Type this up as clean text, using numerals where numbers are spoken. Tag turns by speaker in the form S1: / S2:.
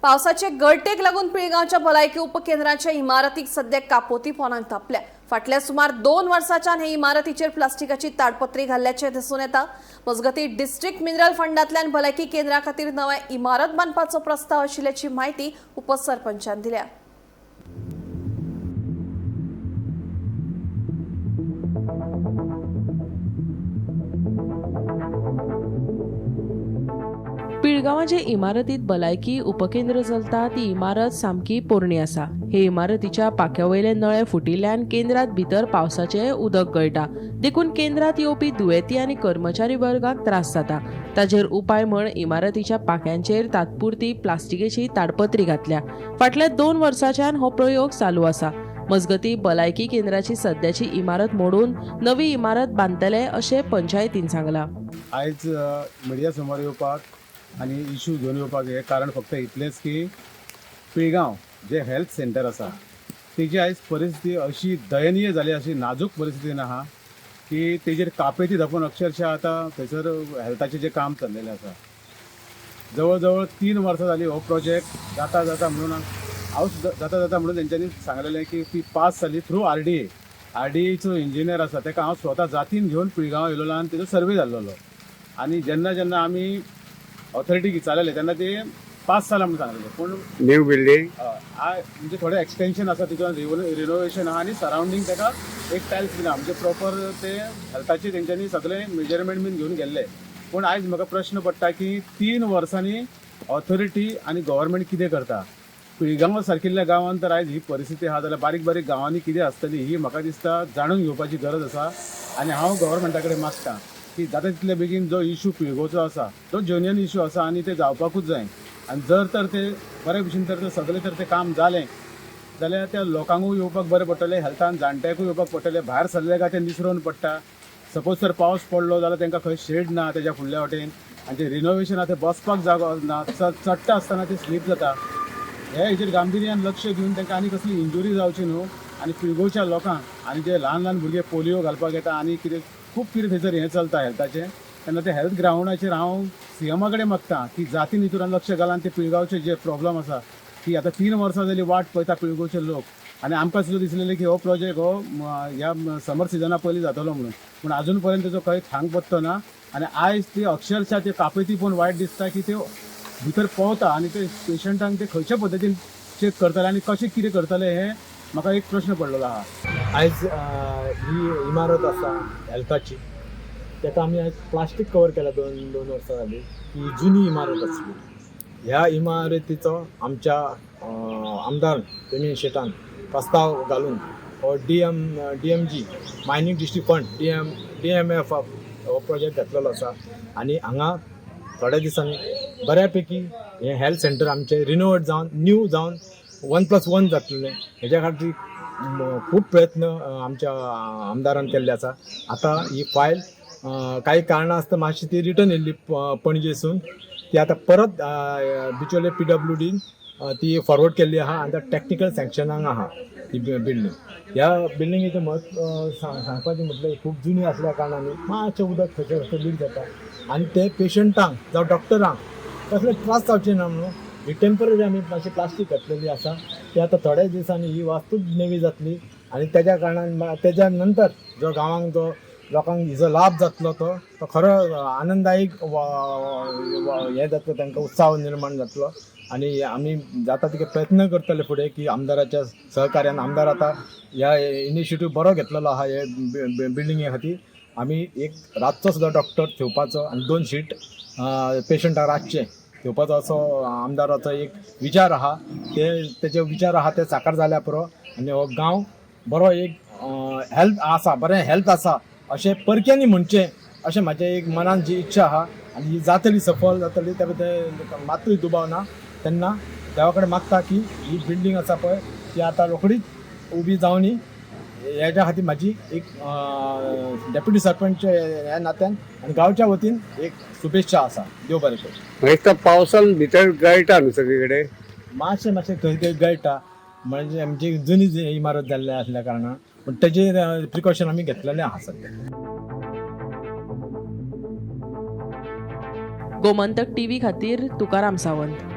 S1: पावसाचे गळटेक लागून पिळगावच्या भलायकी उपकेंद्राच्या इमारतीक सध्या कापोती पोनाक तापल्या। फाटल्या सुमार 2 वर्सांच्यान हे इमारतीचेर प्लास्टिकाची ताडपत्री घाल्ल्याचे दिसून येता। मजगती डिस्ट्रिक्ट मिनरल फंडांतल्यान भलायकी केंद्रा खातीर नवी इमारत बांदपाचो प्रस्ताव आशिल्ल्याची माहिती उपसरपंचान दिल्या।
S2: पिळगांवां जे इमारतीत भलायकी उपकेंद्र चलता ती इमारत सामकी पोरणी आसा। हे इमारतीच्या पाक्यावयले नळे फुटिल्ल्यान केंद्रात भितर पावसाचे उदक गळटा, देखून केंद्रात येवपी दुयेती आनी कर्मचारी वर्गाक त्रास जाता। ताचेर उपाय म्हण इमारतीच्या पाक्यांचेर तात्पुरती प्लास्टिकेची ताडपत्री घातल्या। फाटल्या 2 वर्सांच्यान हो प्रयोग चालू आसा। मजगती भलायकी केंद्राची सध्याची इमारत मोडून नवी इमारत बांदतले अशें पंचायतीन सांगला।
S3: आयज मिडिया समोर येवपाक आनी इश्यू घेवन येवपाक हे कारण फक्त इतलेंच की पिळगांव जे हेल्थ सेंटर आसा तेजी आयज परिस्थिती अशी दयनीय जाली, अशी नाजूक परिस्थितीन आहा की तेजेर कापेती धापून अक्षरशः आतां थंयसर हेल्थाचें जें काम चल्लेलें आसा। जवळ जवळ 3 वर्सां जाली हो प्रोजेक्ट जाता म्हणून हांव जाता म्हणून तेंच्यांनी सांगलेलें की ती पास जाली थ्रू आरडीएचो इंजिनियर आसा तेका हांव स्वता जातीन घेवन पिळगांव येयलोलो आनी तेजो सर्वे जाल्लो। आनी जेन्ना आमी ऑथॉरिटी विचारलेले तेन्ना ते पास जाला म्हणून सांगलेले, पूण
S4: न्यू बिल्डिंग
S3: म्हणजे थोडे एक्सटेंशन आसा तितून रिनोवेशन आहा आनी सरावंडींग तेका एक टायल्स बीन आहा, म्हणजे प्रॉपर ते हेल्थाचे तेंच्यांनी सगळे मेजरमेंट बीन घेवन गेल्ले। पूण आयज म्हाका प्रश्न पडटा की 3 वर्सांनी ऑथॉरिटी आनी गव्हर्मेंट कितें करता। पिळगांव सारकिल्ल्या गांवांत तर आयज ही परिस्थिती आहा जाल्यार बारीक बारीक गांवांनी कितें आसतली ही म्हाका दिसता जाणून घेवपाची गरज आसा। आनी हांव गव्हर्मेंटा कडेन मागतां की जाता तितले बेगीन जो इश्यू पिळगोवचो आसा तो जेन्युइन इश्यू आसा आनी ते जावपाकूच जाय। आनी जर तर ते बरे भशेन तर सगळें तर ते काम जालें जाल्यार त्या लोकांकूय येवपाक बरें पडटलें, हेल्थान जाणट्यांकूय येवपाक पडटलें। भायर सरले काय ते निसरोवन पडटा। सपोज तर पावस पडलो जाल्यार तांकां खंय शेड ना तेज्या फुडल्या वाटेन, आनी ते रिनोवेशन आहा ते बसपाक जागो ना, चडटा आसतना ते स्लीप जाता। हेजेर गांभीर्यान लक्ष दिवन तांकां आनी कसली इंजुरी जावची न्हू। आनी पिळगोवच्या लोकांक आनी जे ल्हान भुरगे पोलियो घालपाक येता आनी कितें खूब कितें थंयसर हें चलता हेल्थाचें, तेन्ना ते हेल्थ ग्रावंडाचेर हांव सीएमा कडेन मागतां की जातीन हितून लक्ष घालान ते पिळगांवचे जे प्रॉब्लम आसा की आतां 3 वर्सां जाली वाट पळयता पिळगोवचे लोक। आनी आमकां सुद्दां दिसलेलें की हो प्रोजेक्ट हो ह्या समर सिजना पयलीं जातलो म्हणून, पूण आजून पर्यंत तेजो खंय थांग पत्तो ना। आनी आयज ते अक्षरशः ते कापेती पळोवन वायट दिसता की ते भितर पावता आनी ते पेशंटांक ते खंयच्या पद्दतीन चेक करतले आनी कशें कितें करतले हे म्हाका एक प्रश्न पडलेलो आहा।
S5: आयज ही इमारत आसा हेल्थाची, ताका आमी आयज प्लास्टीक कवर केला 2 वर्सां जाली। ही जुनी इमारत आसली। ह्या इमारतीचो आमच्या आमदार जमीन शेतान प्रस्ताव घालून हो DMG mining district fund DMF हो प्रोजेक्ट घेतलेलो आसा। आनी हांगा थोड्या दिसांनी बऱ्यापैकी हे हेल्थ सेंटर आमचे रिनोवेट जावन न्यू जावन 1+1 जातलें। हेज्या खातीर खूब प्रयत्न आमच्या आमदारान केल्ले आसा। आतां ही फायल काही कारणां आसता मातशी ती रिटर्न येयल्ली पणजेसून, ती आतां परत बिचोले PWD ती फॉरवर्ड केल्ली आहा आनी टॅक्निकल सँक्शनाक आहा ती बिल्डींग। ह्या बिल्डिंगेचें म्हत्व सांगपाचें म्हटल्यार खूब जुनी आसल्या कारणान मातशें उदक खंयचें लीक जाता आनी ते पेशंटांक जावं डॉक्टरांक कसले त्रास जावचे ना म्हणून ही टेम्पररी आमी मातशी प्लास्टीक घातलेली आसा। ती आतां थोड्या दिसांनी ही वास्तूच नवी जातली आनी तेज्या कारणान तेज्या नंतर जो गांवांक जो लोकांक हिजो लाभ जातलो तो खरो आनंददायक हें जातलो, तांकां उत्साह निर्माण जातलो। आनी आमी जाता तितले प्रयत्न करतले फुडें की आमदाराच्या सहकार्यान, आमदार आतां ह्या इनिशिएटीव बरो घेतलेलो आहा हे बिल्डिंगे खातीर। आमी एक रातचो सुद्दां डॉक्टर ठेवपाचो आनी 2 शीट पेशंटाक रातचे ठेवपाचो असो आमदाराचो एक विचार आहा। तेजे विचार आहा ते साकार जाल्या पुरो आनी हो गांव बरो एक हेल्थ आसा, बरें हेल्थ आसा अशें परक्यांनी म्हणचें अशें म्हाजें एक मनान जी इच्छा आहा। आनी ही जातली सफल जातली त्या बद्दल मात्तूय दुबाव ना। तेन्ना देवा कडेन मागता की ही बिल्डींग आसा पळय ती आतां रोखडीच उबी जावनी। हेज्या खातीर म्हाजी एक डेप्युटी सरपंच ह्या नात्यान आनी गांवच्या वतीन एक शुभेच्छा आसा। देव बरें करूं।
S4: एक तर पावसान भितर गळटा न्हू सगळे कडेन,
S5: मातशें खंय गळटा, म्हणजे आमची जुनी इमारत जाल्ली आसल्या कारणान, पण तेजे प्रिकॉशन आमी घेतलेले आहा सध्या।
S2: गोमंतक टीव्ही खातीर तुकाराम सावंत।